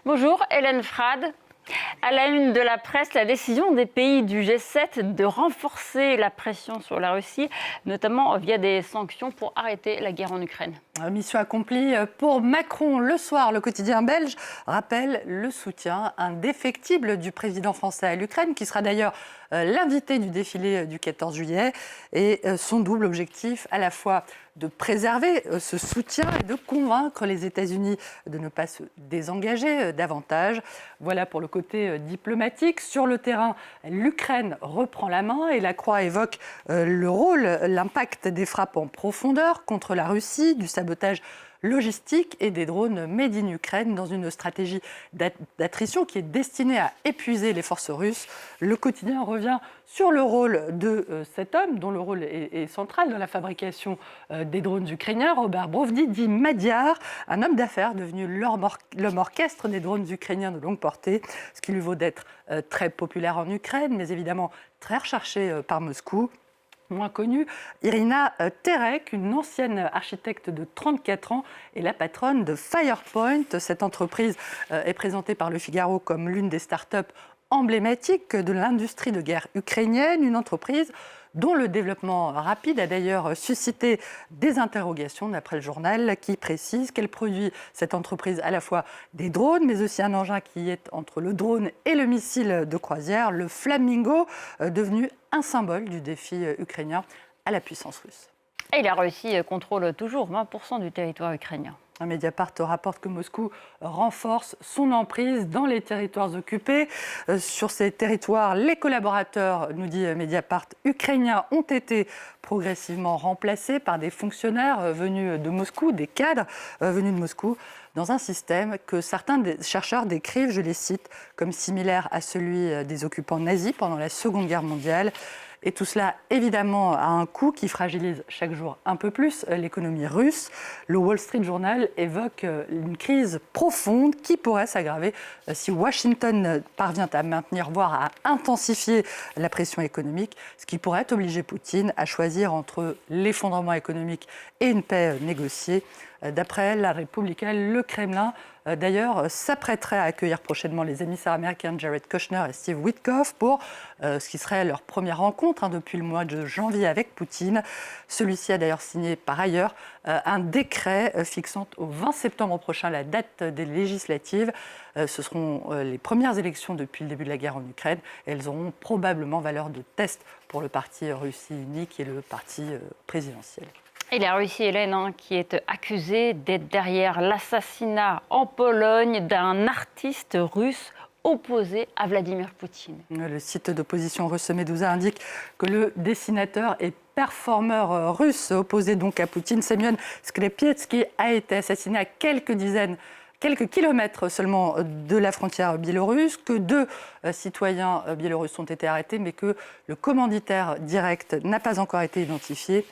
Bonjour Hélène Frade. À la une de la presse, la décision des pays du G7 de renforcer la pression sur la Russie, notamment via des sanctions pour arrêter la guerre en Ukraine. Mission accomplie pour Macron. Le soir, le quotidien belge rappelle le soutien indéfectible du président français à l'Ukraine, qui sera d'ailleurs l'invité du défilé du 14 juillet. Et son double objectif, à la fois de préserver ce soutien et de convaincre les États-Unis de ne pas se désengager davantage. Voilà pour le côté diplomatique. Sur le terrain, l'Ukraine reprend la main et la Croix évoque le rôle, l'impact des frappes en profondeur contre la Russie, du sabotage logistique et des drones made in Ukraine dans une stratégie d'attrition qui est destinée à épuiser les forces russes. Le quotidien revient sur le rôle de cet homme, dont le rôle est central dans la fabrication des drones ukrainiens. Robert Brovdi, dit Madiar, un homme d'affaires devenu l'homme orchestre des drones ukrainiens de longue portée, ce qui lui vaut d'être très populaire en Ukraine, mais évidemment très recherché par Moscou. Moins connue, Irina Terek, une ancienne architecte de 34 ans, est la patronne de Firepoint. Cette entreprise est présentée par Le Figaro comme l'une des startups emblématiques de l'industrie de guerre ukrainienne, une entreprise dont le développement rapide a d'ailleurs suscité des interrogations, d'après le journal, qui précise qu'elle produit, cette entreprise, à la fois des drones, mais aussi un engin qui est entre le drone et le missile de croisière, le Flamingo, devenu un symbole du défi ukrainien à la puissance russe. Et la Russie contrôle toujours 20% du territoire ukrainien. Mediapart rapporte que Moscou renforce son emprise dans les territoires occupés. Sur ces territoires, les collaborateurs, nous dit Mediapart, ukrainiens ont été progressivement remplacés par des fonctionnaires venus de Moscou, des cadres venus de Moscou, dans un système que certains chercheurs décrivent, je les cite, comme similaire à celui des occupants nazis pendant la Seconde Guerre mondiale. Et tout cela, évidemment, a un coût qui fragilise chaque jour un peu plus l'économie russe. Le Wall Street Journal évoque une crise profonde qui pourrait s'aggraver si Washington parvient à maintenir, voire à intensifier la pression économique, ce qui pourrait obliger Poutine à choisir entre l'effondrement économique et une paix négociée. D'après la Republika, le Kremlin, d'ailleurs, s'apprêterait à accueillir prochainement les émissaires américains Jared Kushner et Steve Witkoff pour ce qui serait leur première rencontre depuis le mois de janvier avec Poutine. Celui-ci a d'ailleurs signé par ailleurs un décret fixant au 20 septembre prochain la date des législatives. Ce seront les premières élections depuis le début de la guerre en Ukraine. Elles auront probablement valeur de test pour le parti Russie Unie, qui est le parti présidentiel. Et la Russie, Hélène, qui est accusée d'être derrière l'assassinat en Pologne d'un artiste russe opposé à Vladimir Poutine. Le site d'opposition russe Meduza indique que le dessinateur et performeur russe opposé donc à Poutine, Semyon Sklepietsky, a été assassiné à quelques kilomètres seulement de la frontière biélorusse, que 2 citoyens biélorusses ont été arrêtés, mais que le commanditaire direct n'a pas encore été identifié.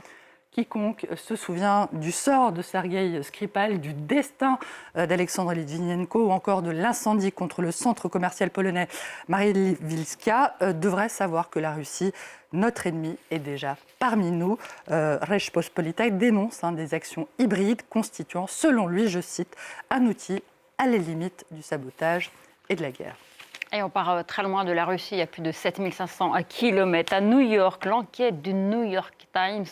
Quiconque se souvient du sort de Sergueï Skripal, du destin d'Alexandre Litvinenko ou encore de l'incendie contre le centre commercial polonais Marie-Wilska devrait savoir que la Russie, notre ennemi, est déjà parmi nous. Rzeczpospolita dénonce des actions hybrides constituant, selon lui, je cite, un outil à la limite du sabotage et de la guerre. Et on part très loin de la Russie, il y a plus de 7500 kilomètres. À New York, l'enquête du New York Times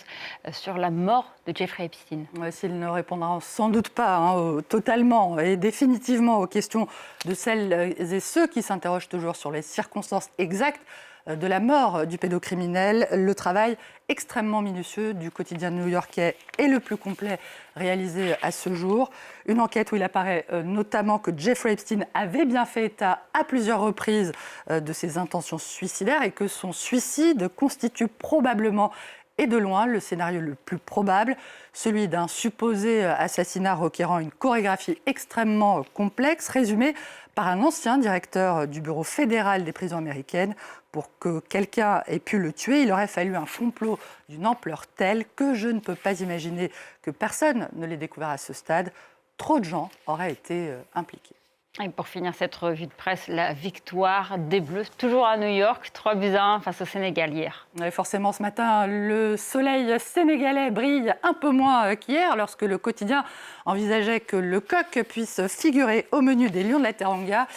sur la mort de Jeffrey Epstein. Ouais, s'il ne répondra sans doute pas totalement et définitivement aux questions de celles et ceux qui s'interrogent toujours sur les circonstances exactes de la mort du pédocriminel, le travail extrêmement minutieux du quotidien new-yorkais est le plus complet réalisé à ce jour. Une enquête où il apparaît notamment que Jeffrey Epstein avait bien fait état à plusieurs reprises de ses intentions suicidaires et que son suicide constitue probablement et de loin le scénario le plus probable, celui d'un supposé assassinat requérant une chorégraphie extrêmement complexe, résumée par un ancien directeur du Bureau fédéral des prisons américaines. Pour que quelqu'un ait pu le tuer, il aurait fallu un complot d'une ampleur telle que je ne peux pas imaginer que personne ne l'ait découvert à ce stade. Trop de gens auraient été impliqués. Et pour finir cette revue de presse, la victoire des Bleus, toujours à New York, 3-1 face au Sénégal hier. Ouais, forcément, ce matin, le soleil sénégalais brille un peu moins qu'hier, lorsque le quotidien envisageait que le coq puisse figurer au menu des Lions de la Teranga.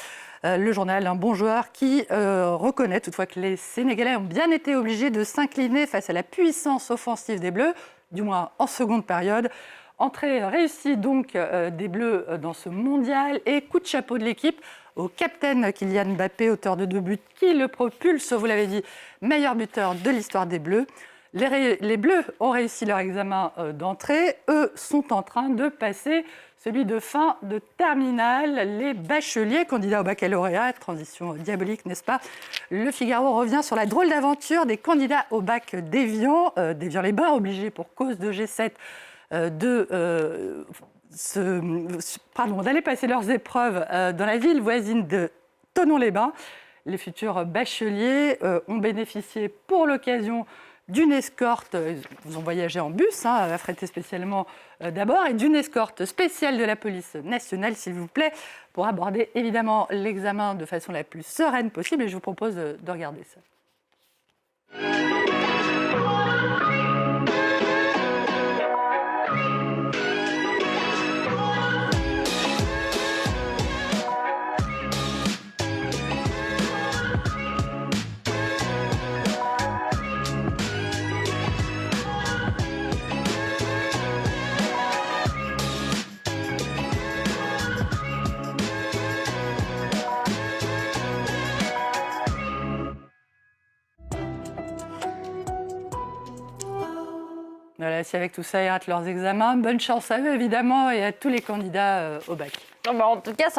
Le journal, un bon joueur qui reconnaît toutefois que les Sénégalais ont bien été obligés de s'incliner face à la puissance offensive des Bleus, du moins en seconde période. Entrée réussie donc des Bleus dans ce mondial et coup de chapeau de l'équipe au capitaine Kylian Mbappé, auteur de 2 buts, qui le propulse, vous l'avez dit, meilleur buteur de l'histoire des Bleus. Les Bleus ont réussi leur examen d'entrée. Eux sont en train de passer celui de fin de terminale. Les bacheliers, candidats au baccalauréat, transition diabolique, n'est-ce pas? Le Figaro revient sur la drôle d'aventure des candidats au bac d'Évian, d'Évian-les-Bains, obligés pour cause de G7 d'aller passer leurs épreuves dans la ville voisine de Thonon-les-Bains. Les futurs bacheliers ont bénéficié pour l'occasion d'une escorte, ils ont voyagé en bus, affrété spécialement d'abord, et d'une escorte spéciale de la police nationale, s'il vous plaît, pour aborder évidemment l'examen de façon la plus sereine possible. Et je vous propose de regarder ça. Voilà, si avec tout ça, ils ratent leurs examens, bonne chance à eux évidemment et à tous les candidats au bac. En tout cas,